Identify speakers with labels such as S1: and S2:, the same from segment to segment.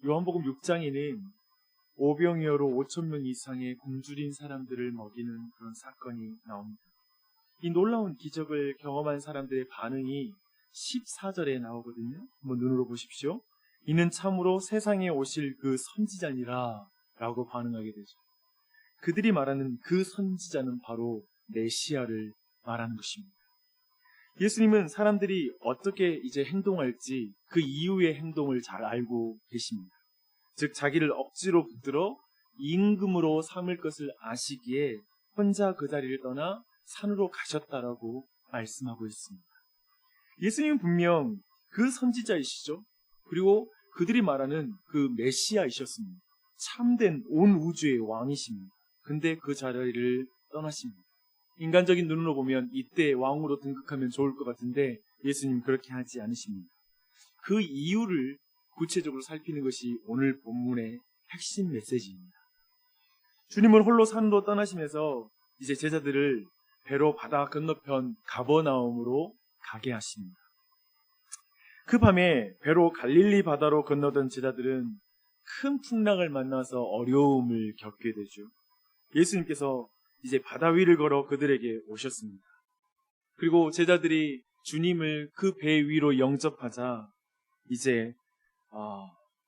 S1: 요한복음 6장에는 오병이어로 5,000명 이상의 굶주린 사람들을 먹이는 그런 사건이 나옵니다. 이 놀라운 기적을 경험한 사람들의 반응이 14절에 나오거든요. 한번 눈으로 보십시오. 이는 참으로 세상에 오실 그 선지자니라 라고 반응하게 되죠. 그들이 말하는 그 선지자는 바로 메시아를 말하는 것입니다. 예수님은 사람들이 어떻게 이제 행동할지 그 이후의 행동을 잘 알고 계십니다. 즉 자기를 억지로 붙들어 임금으로 삼을 것을 아시기에 혼자 그 자리를 떠나 산으로 가셨다라고 말씀하고 있습니다. 예수님은 분명 그 선지자이시죠. 그리고 그들이 말하는 그 메시아이셨습니다. 참된 온 우주의 왕이십니다. 근데 그 자리를 떠나십니다. 인간적인 눈으로 보면 이때 왕으로 등극하면 좋을 것 같은데 예수님 그렇게 하지 않으십니다. 그 이유를 구체적으로 살피는 것이 오늘 본문의 핵심 메시지입니다. 주님은 홀로 산으로 떠나시면서 이제 제자들을 배로 바다 건너편 가버나움으로 가게 하십니다. 그 밤에 배로 갈릴리 바다로 건너던 제자들은 큰 풍랑을 만나서 어려움을 겪게 되죠. 예수님께서 이제 바다 위를 걸어 그들에게 오셨습니다. 그리고 제자들이 주님을 그 배 위로 영접하자 이제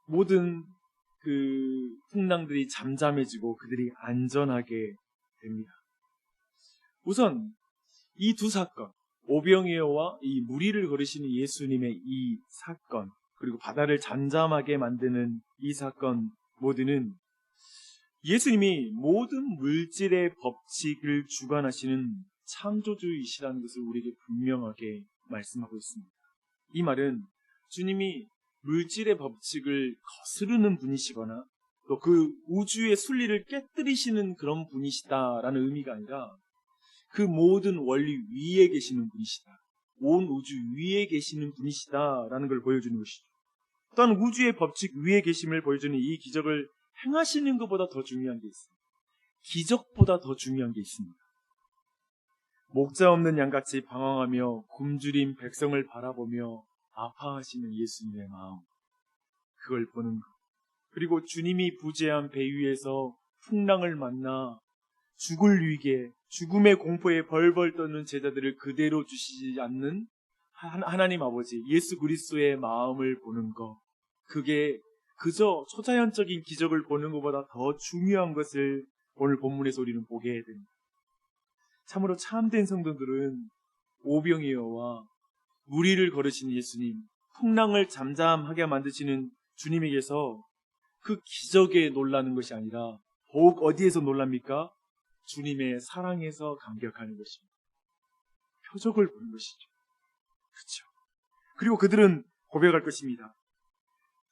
S1: 모든 그 풍랑들이 잠잠해지고 그들이 안전하게 됩니다. 우선 이 두 사건, 오병이어와 이 무리를 걸으시는 예수님의 이 사건, 그리고 바다를 잠잠하게 만드는 이 사건 모두는 예수님이 모든 물질의 법칙을 주관하시는 창조주이시라는 것을 우리에게 분명하게 말씀하고 있습니다. 이 말은 주님이 물질의 법칙을 거스르는 분이시거나 또 그 우주의 순리를 깨뜨리시는 그런 분이시다라는 의미가 아니라 그 모든 원리 위에 계시는 분이시다. 온 우주 위에 계시는 분이시다라는 걸 보여주는 것이죠. 또한 우주의 법칙 위에 계심을 보여주는 이 기적을 행하시는 것보다 더 중요한 게 있습니다. 기적보다 더 중요한 게 있습니다. 목자 없는 양같이 방황하며 굶주린 백성을 바라보며 아파하시는 예수님의 마음, 그걸 보는 것. 그리고 주님이 부재한 배 위에서 풍랑을 만나 죽을 위기에, 죽음의 공포에 벌벌 떠는 제자들을 그대로 주시지 않는 하나님 아버지 예수 그리스도의 마음을 보는 것, 그게 그저 초자연적인 기적을 보는 것보다 더 중요한 것을 오늘 본문에서 우리는 보게 됩니다. 참으로 참된 성도들은 오병이어와 무리를 걸으시는 예수님, 풍랑을 잠잠하게 만드시는 주님에게서 그 기적에 놀라는 것이 아니라 더욱 어디에서 놀랍니까? 주님의 사랑에서 감격하는 것입니다. 표적을 보는 것이죠. 그렇죠. 그리고 그들은 고백할 것입니다.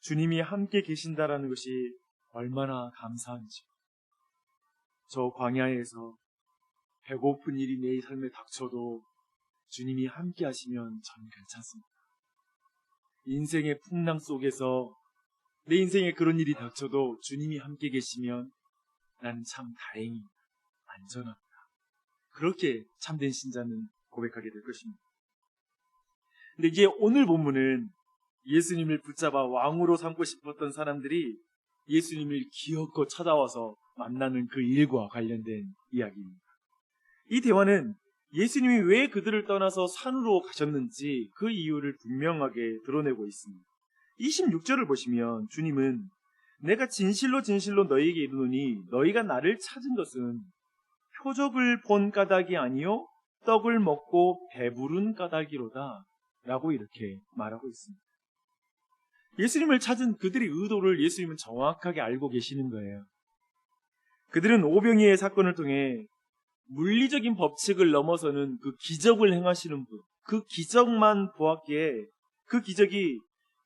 S1: 주님이 함께 계신다라는 것이 얼마나 감사한지. 저 광야에서 배고픈 일이 내 삶에 닥쳐도 주님이 함께 하시면 전 괜찮습니다. 인생의 풍랑 속에서 내 인생에 그런 일이 닥쳐도 주님이 함께 계시면 나는 참 다행입니다. 안전합니다. 그렇게 참된 신자는 고백하게 될 것입니다. 근데 이제 오늘 본문은 예수님을 붙잡아 왕으로 삼고 싶었던 사람들이 예수님을 기어코 찾아와서 만나는 그 일과 관련된 이야기입니다. 이 대화는 예수님이 왜 그들을 떠나서 산으로 가셨는지 그 이유를 분명하게 드러내고 있습니다. 26절을 보시면 주님은 내가 진실로 진실로 너희에게 이르노니 너희가 나를 찾은 것은 표적을 본 까닭이 아니요 떡을 먹고 배부른 까닭이로다 라고 이렇게 말하고 있습니다. 예수님을 찾은 그들의 의도를 예수님은 정확하게 알고 계시는 거예요. 그들은 오병이어의 사건을 통해 물리적인 법칙을 넘어서는 그 기적을 행하시는 분, 그 기적만 보았기에 그 기적이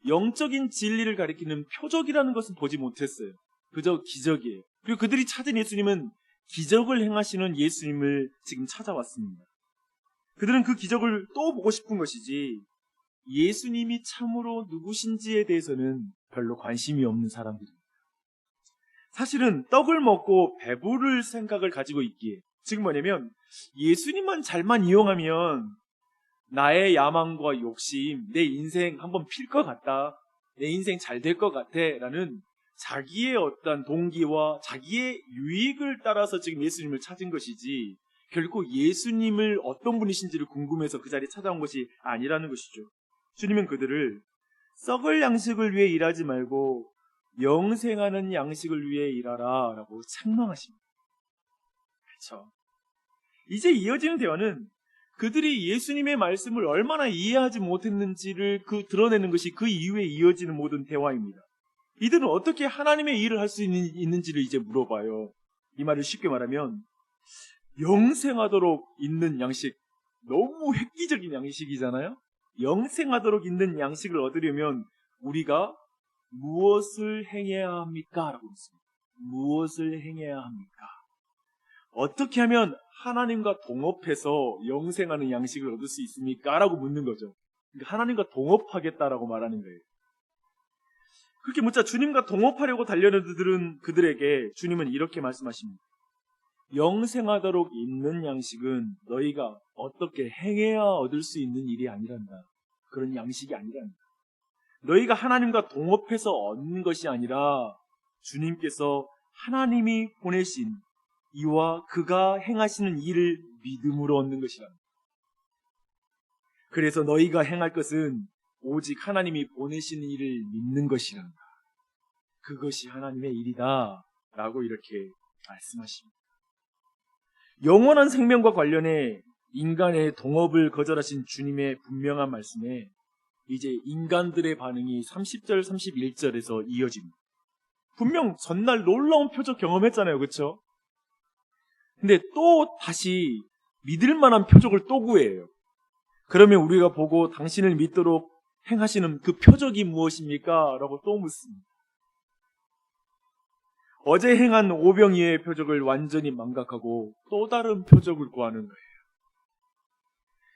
S1: 영적인 진리를 가리키는 표적이라는 것은 보지 못했어요. 그저 기적이에요. 그리고 그들이 찾은 예수님은 기적을 행하시는 예수님을 지금 찾아왔습니다. 그들은 그 기적을 또 보고 싶은 것이지 예수님이 참으로 누구신지에 대해서는 별로 관심이 없는 사람들입니다. 사실은 떡을 먹고 배부를 생각을 가지고 있기에, 지금 뭐냐면 예수님만 잘만 이용하면 나의 야망과 욕심, 내 인생 한번 필 것 같다, 내 인생 잘 될 것 같아 라는 자기의 어떤 동기와 자기의 유익을 따라서 지금 예수님을 찾은 것이지 결코 예수님을 어떤 분이신지를 궁금해서 그 자리에 찾아온 것이 아니라는 것이죠. 주님은 그들을 썩을 양식을 위해 일하지 말고 영생하는 양식을 위해 일하라 라고 책망하십니다. 그렇죠. 이제 이어지는 대화는 그들이 예수님의 말씀을 얼마나 이해하지 못했는지를 드러내는 것이 그 이후에 이어지는 모든 대화입니다. 이들은 어떻게 하나님의 일을 할 수 있는지를 이제 물어봐요. 이 말을 쉽게 말하면 영생하도록 있는 양식, 너무 획기적인 양식이잖아요. 영생하도록 있는 양식을 얻으려면 우리가 무엇을 행해야 합니까? 라고 묻습니다. 무엇을 행해야 합니까? 어떻게 하면 하나님과 동업해서 영생하는 양식을 얻을 수 있습니까? 라고 묻는 거죠. 그러니까 하나님과 동업하겠다라고 말하는 거예요. 그렇게 묻자 주님과 동업하려고 달려는 그들에게 주님은 이렇게 말씀하십니다. 영생하도록 있는 양식은 너희가 어떻게 행해야 얻을 수 있는 일이 아니란다. 그런 양식이 아니란다. 너희가 하나님과 동업해서 얻는 것이 아니라 주님께서 하나님이 보내신 이와 그가 행하시는 일을 믿음으로 얻는 것이란다. 그래서 너희가 행할 것은 오직 하나님이 보내시는 일을 믿는 것이란다. 그것이 하나님의 일이다 라고 이렇게 말씀하십니다. 영원한 생명과 관련해 인간의 동업을 거절하신 주님의 분명한 말씀에 이제 인간들의 반응이 30절, 31절에서 이어집니다. 분명 전날 놀라운 표적 경험했잖아요. 그렇죠? 근데 또 다시 믿을 만한 표적을 또 구해요. 그러면 우리가 보고 당신을 믿도록 행하시는 그 표적이 무엇입니까? 라고 또 묻습니다. 어제 행한 오병이어의 표적을 완전히 망각하고 또 다른 표적을 구하는 거예요.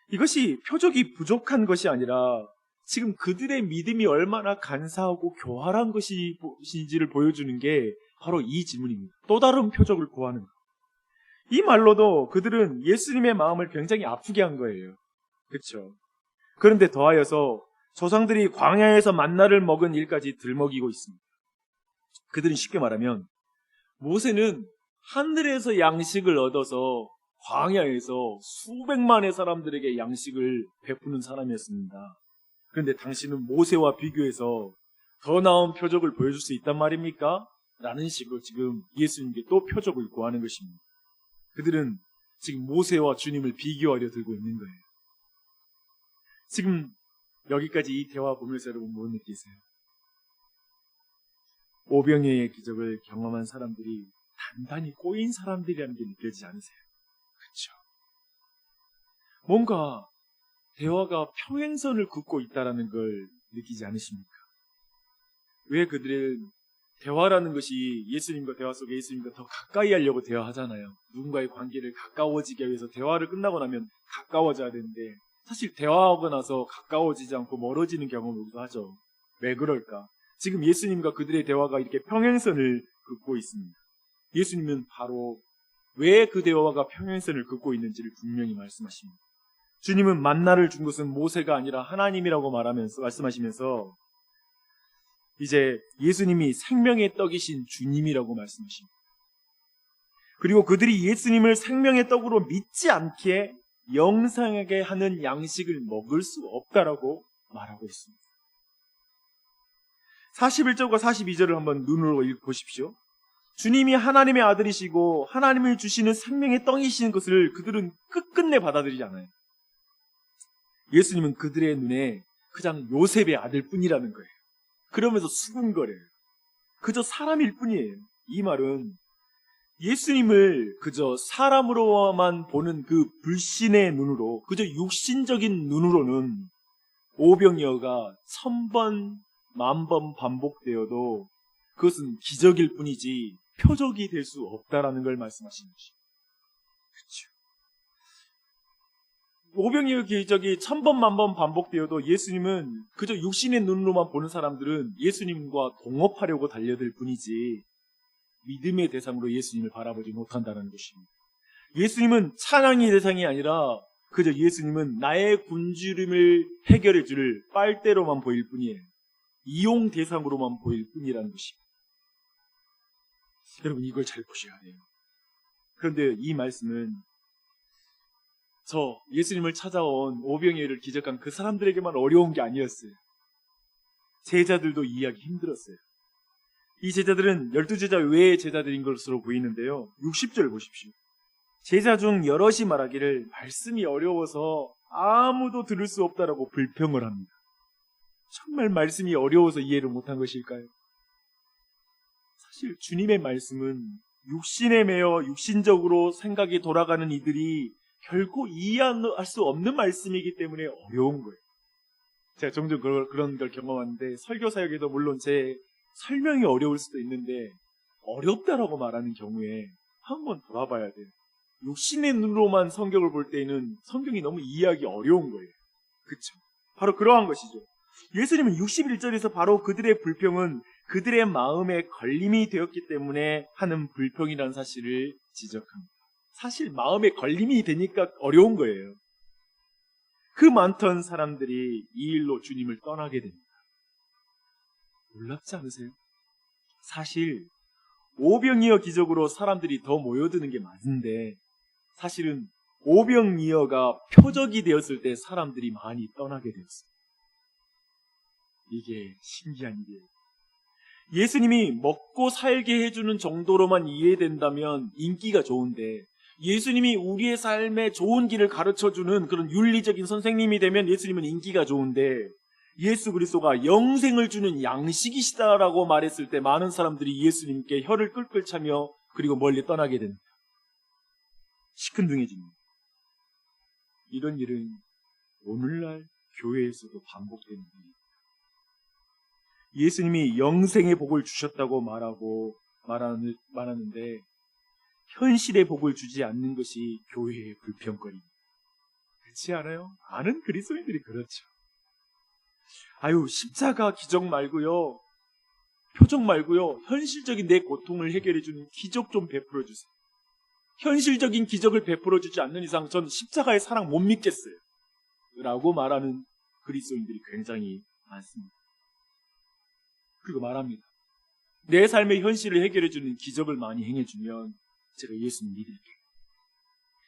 S1: 이것이 표적이 부족한 것이 아니라 지금 그들의 믿음이 얼마나 간사하고 교활한 것인지를 보여주는 게 바로 이 질문입니다. 또 다른 표적을 구하는 것. 이 말로도 그들은 예수님의 마음을 굉장히 아프게 한 거예요. 그렇죠? 그런데 더하여서 조상들이 광야에서 만나를 먹은 일까지 들먹이고 있습니다. 그들은 쉽게 말하면 모세는 하늘에서 양식을 얻어서 광야에서 수백만의 사람들에게 양식을 베푸는 사람이었습니다. 그런데 당신은 모세와 비교해서 더 나은 표적을 보여줄 수 있단 말입니까? 라는 식으로 지금 예수님께 또 표적을 구하는 것입니다. 그들은 지금 모세와 주님을 비교하려 들고 있는 거예요. 지금 여기까지 이 대화 보면서 여러분 뭐 느끼세요? 오병이어의 기적을 경험한 사람들이 단단히 꼬인 사람들이라는 게 느껴지지 않으세요? 그렇죠? 뭔가 대화가 평행선을 긋고 있다는 걸 느끼지 않으십니까? 왜 그들은 대화라는 것이 예수님과 대화 속에 예수님과 더 가까이 하려고 대화하잖아요. 누군가의 관계를 가까워지게 위해서 대화를 끝나고 나면 가까워져야 되는데 사실 대화하고 나서 가까워지지 않고 멀어지는 경험을 우리도 하죠. 왜 그럴까? 지금 예수님과 그들의 대화가 이렇게 평행선을 긋고 있습니다. 예수님은 바로 왜 그 대화가 평행선을 긋고 있는지를 분명히 말씀하십니다. 주님은 만나를 준 것은 모세가 아니라 하나님이라고 말씀하시면서 이제 예수님이 생명의 떡이신 주님이라고 말씀하십니다. 그리고 그들이 예수님을 생명의 떡으로 믿지 않기에 영생하게 하는 양식을 먹을 수 없다라고 말하고 있습니다. 41절과 42절을 한번 눈으로 읽어보십시오. 주님이 하나님의 아들이시고 하나님을 주시는 생명의 떡이신 것을 그들은 끝끝내 받아들이지 않아요. 예수님은 그들의 눈에 그냥 요셉의 아들 뿐이라는 거예요. 그러면서 수군거려요. 그저 사람일 뿐이에요. 이 말은 예수님을 그저 사람으로만 보는 그 불신의 눈으로, 그저 육신적인 눈으로는 오병이어가 1000번, 10,000번 반복되어도 그것은 기적일 뿐이지 표적이 될 수 없다라는 걸 말씀하시는 것이죠. 그렇죠. 오병이어 기적이 1000번, 10,000번 반복되어도 예수님은 그저 육신의 눈으로만 보는 사람들은 예수님과 동업하려고 달려들 뿐이지 믿음의 대상으로 예수님을 바라보지 못한다는 것입니다. 예수님은 찬양의 대상이 아니라 그저 예수님은 나의 굶주림을 해결해 줄 빨대로만 보일 뿐이에요. 이용 대상으로만 보일 뿐이라는 것입니다. 여러분 이걸 잘 보셔야 돼요. 그런데 이 말씀은 저 예수님을 찾아온 오병이어를 기적한 그 사람들에게만 어려운 게 아니었어요. 제자들도 이해하기 힘들었어요. 이 제자들은 12제자 외의 제자들인 것으로 보이는데요. 60절 보십시오. 제자 중 여럿이 말하기를 말씀이 어려워서 아무도 들을 수 없다라고 불평을 합니다. 정말 말씀이 어려워서 이해를 못한 것일까요? 사실 주님의 말씀은 육신에 매여 육신적으로 생각이 돌아가는 이들이 결코 이해할 수 없는 말씀이기 때문에 어려운 거예요. 제가 종종 그런 걸 경험하는데 설교 사역에도 물론 제 설명이 어려울 수도 있는데 어렵다라고 말하는 경우에 한번 돌아봐야 돼요. 육신의 눈으로만 성경을 볼 때에는 성경이 너무 이해하기 어려운 거예요. 그렇죠? 바로 그러한 것이죠. 예수님은 61절에서 바로 그들의 불평은 그들의 마음에 걸림이 되었기 때문에 하는 불평이라는 사실을 지적합니다. 사실 마음에 걸림이 되니까 어려운 거예요. 그 많던 사람들이 이 일로 주님을 떠나게 됩니다. 놀랍지 않으세요? 사실 오병이어 기적으로 사람들이 더 모여드는 게 맞는데 사실은 오병이어가 표적이 되었을 때 사람들이 많이 떠나게 되었어요. 이게 신기한 일이에요. 예수님이 먹고 살게 해주는 정도로만 이해된다면 인기가 좋은데 예수님이 우리의 삶에 좋은 길을 가르쳐주는 그런 윤리적인 선생님이 되면 예수님은 인기가 좋은데 예수 그리스도가 영생을 주는 양식이시다라고 말했을 때 많은 사람들이 예수님께 혀를 끌끌 차며 그리고 멀리 떠나게 됩니다. 시큰둥해집니다. 이런 일은 오늘날 교회에서도 반복되는 일입니다. 예수님이 영생의 복을 주셨다고 말하는데 현실의 복을 주지 않는 것이 교회의 불평거리입니다. 그렇지 않아요? 아는 그리스도인들이 그렇죠. 아유, 십자가 기적 말고요, 표적 말고요, 현실적인 내 고통을 해결해주는 기적 좀 베풀어 주세요. 현실적인 기적을 베풀어 주지 않는 이상 전 십자가의 사랑 못 믿겠어요. 라고 말하는 그리스도인들이 굉장히 많습니다. 그리고 말합니다. 내 삶의 현실을 해결해주는 기적을 많이 행해주면 제가 예수님 믿을게요.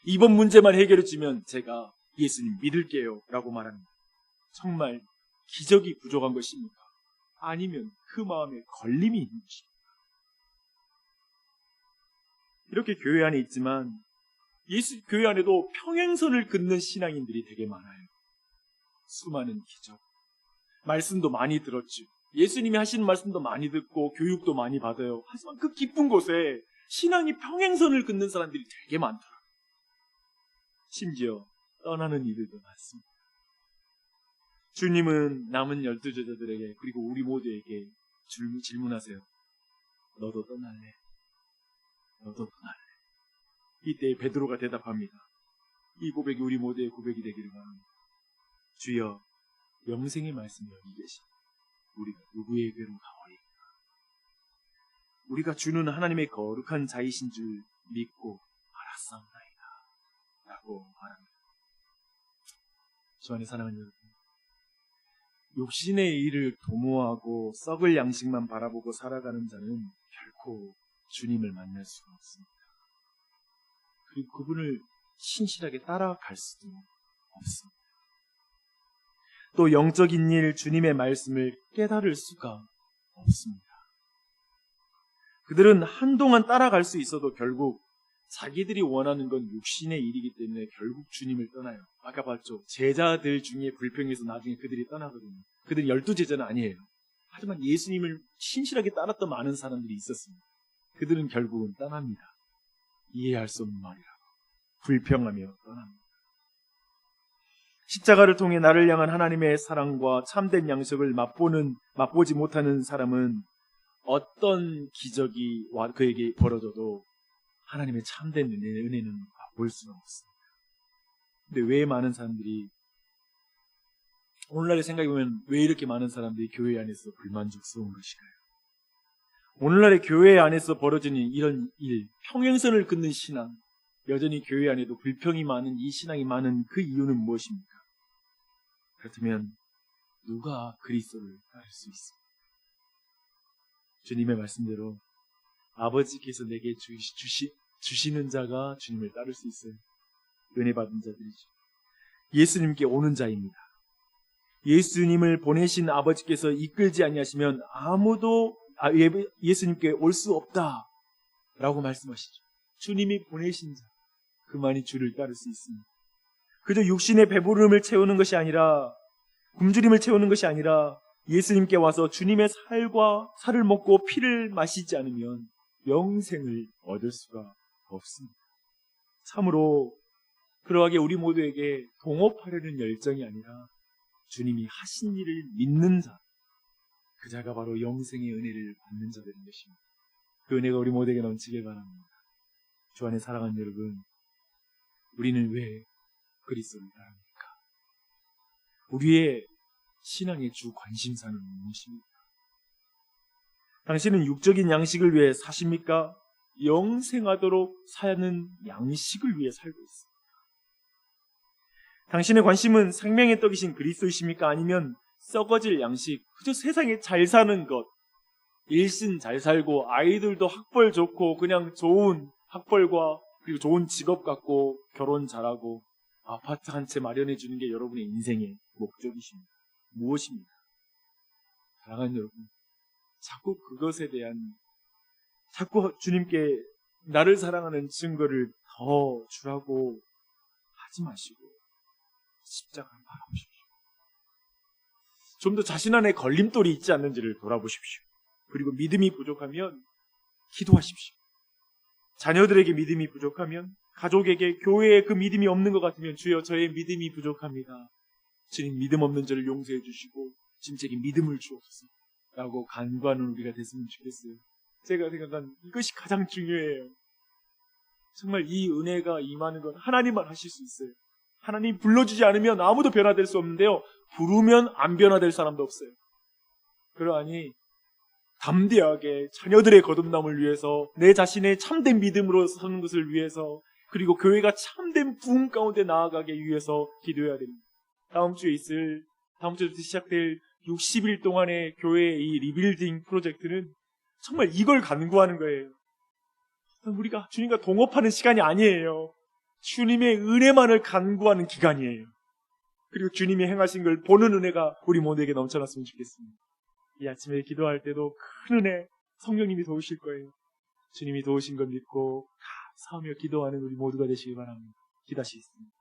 S1: 이번 문제만 해결해주면 제가 예수님 믿을게요. 라고 말합니다. 정말 기적이 부족한 것입니까? 아니면 그 마음에 걸림이 있는 것입니까? 이렇게 교회 안에 있지만 교회 안에도 평행선을 긋는 신앙인들이 되게 많아요. 수많은 기적, 말씀도 많이 들었죠. 예수님이 하시는 말씀도 많이 듣고 교육도 많이 받아요. 하지만 그 깊은 곳에 신앙이 평행선을 긋는 사람들이 되게 많더라고요. 심지어 떠나는 이들도 많습니다. 주님은 남은 12제자들에게 그리고 우리 모두에게 질문하세요. 너도 떠날래? 너도 떠날래? 이때 베드로가 대답합니다. 이 고백이 우리 모두의 고백이 되기를 바랍니다. 주여, 영생의 말씀이 여기 계십니다. 우리가 누구에게로 가오리까? 우리가 주는 하나님의 거룩한 자이신 줄 믿고 알았사옵나이다. 라고 말합니다. 주 안에 사랑하는 여러분, 욕심의 일을 도모하고 썩을 양식만 바라보고 살아가는 자는 결코 주님을 만날 수가 없습니다. 그리고 그분을 신실하게 따라갈 수도 없습니다. 또 영적인 일, 주님의 말씀을 깨달을 수가 없습니다. 그들은 한동안 따라갈 수 있어도 결국 자기들이 원하는 건 육신의 일이기 때문에 결국 주님을 떠나요. 아까 봤죠? 제자들 중에 불평해서 나중에 그들이 떠나거든요. 그들은 12제자는 아니에요. 하지만 예수님을 신실하게 따랐던 많은 사람들이 있었습니다. 그들은 결국은 떠납니다. 이해할 수 없는 말이라고 불평하며 떠납니다. 십자가를 통해 나를 향한 하나님의 사랑과 참된 양식을 맛보지 못하는 사람은 어떤 기적이 그에게 벌어져도 하나님의 참된 은혜는 맛볼 수가 없습니다. 근데 왜 많은 사람들이 오늘날의 생각해보면 왜 이렇게 많은 사람들이 교회 안에서 불만족스러운 것일까요? 오늘날의 교회 안에서 벌어지는 이런 일, 평행선을 긋는 신앙, 여전히 교회 안에도 불평이 많은 이 신앙이 많은 그 이유는 무엇입니까? 그렇다면 누가 그리스도를 따를 수 있습니까? 주님의 말씀대로 아버지께서 내게 주시는 자가 주님을 따를 수 있어요. 은혜 받은 자들이죠. 예수님께 오는 자입니다. 예수님을 보내신 아버지께서 이끌지 아니하시면 아무도 예수님께 올 수 없다 라고 말씀하시죠. 주님이 보내신 자, 그만이 주를 따를 수 있습니다. 그저 육신의 배부름을 채우는 것이 아니라, 굶주림을 채우는 것이 아니라 예수님께 와서 주님의 살을 먹고 피를 마시지 않으면 영생을 얻을 수가 없습니다. 참으로 그러하게 우리 모두에게 동업하려는 열정이 아니라 주님이 하신 일을 믿는 자, 그 자가 바로 영생의 은혜를 받는 자들인 것입니다. 그 은혜가 우리 모두에게 넘치길 바랍니다. 주 안에 사랑하는 여러분, 우리는 왜 그리스도를 따릅니까? 우리의 신앙의 주 관심사는 무엇입니까? 당신은 육적인 양식을 위해 사십니까? 영생하도록 사는 양식을 위해 살고 있습니다. 당신의 관심은 생명의 떡이신 그리스도이십니까? 아니면 썩어질 양식, 그저 세상에 잘 사는 것, 일신 잘 살고 아이들도 학벌 좋고 그냥 좋은 학벌과 그리고 좋은 직업 갖고 결혼 잘하고 아파트 한 채 마련해 주는 게 여러분의 인생의 목적이십니다. 무엇입니까? 사랑하는 여러분, 자꾸 그것에 대한, 자꾸 주님께 나를 사랑하는 증거를 더 주라고 하지 마시고 십자가를 바라보십시오. 좀 더 자신 안에 걸림돌이 있지 않는지를 돌아보십시오. 그리고 믿음이 부족하면 기도하십시오. 자녀들에게 믿음이 부족하면, 가족에게, 교회에 그 믿음이 없는 것 같으면 주여 저의 믿음이 부족합니다. 주님 믿음 없는 저를 용서해 주시고 지금 제게 믿음을 주옵소서 라고 간구하는 우리가 됐으면 좋겠어요. 제가 생각한 이것이 가장 중요해요. 정말 이 은혜가 임하는 건 하나님만 하실 수 있어요. 하나님 불러주지 않으면 아무도 변화될 수 없는데요, 부르면 안 변화될 사람도 없어요. 그러하니 담대하게 자녀들의 거듭남을 위해서, 내 자신의 참된 믿음으로 서는 것을 위해서, 그리고 교회가 참된 부흥 가운데 나아가기 위해서 기도해야 됩니다. 다음 주부터 시작될 60일 동안의 교회의 이 리빌딩 프로젝트는 정말 이걸 간구하는 거예요. 우리가 주님과 동업하는 시간이 아니에요. 주님의 은혜만을 간구하는 기간이에요. 그리고 주님이 행하신 걸 보는 은혜가 우리 모두에게 넘쳐났으면 좋겠습니다. 이 아침에 기도할 때도 큰 은혜, 성령님이 도우실 거예요. 주님이 도우신 걸 믿고 감사하며 기도하는 우리 모두가 되시기 바랍니다. 기도하시겠습니다.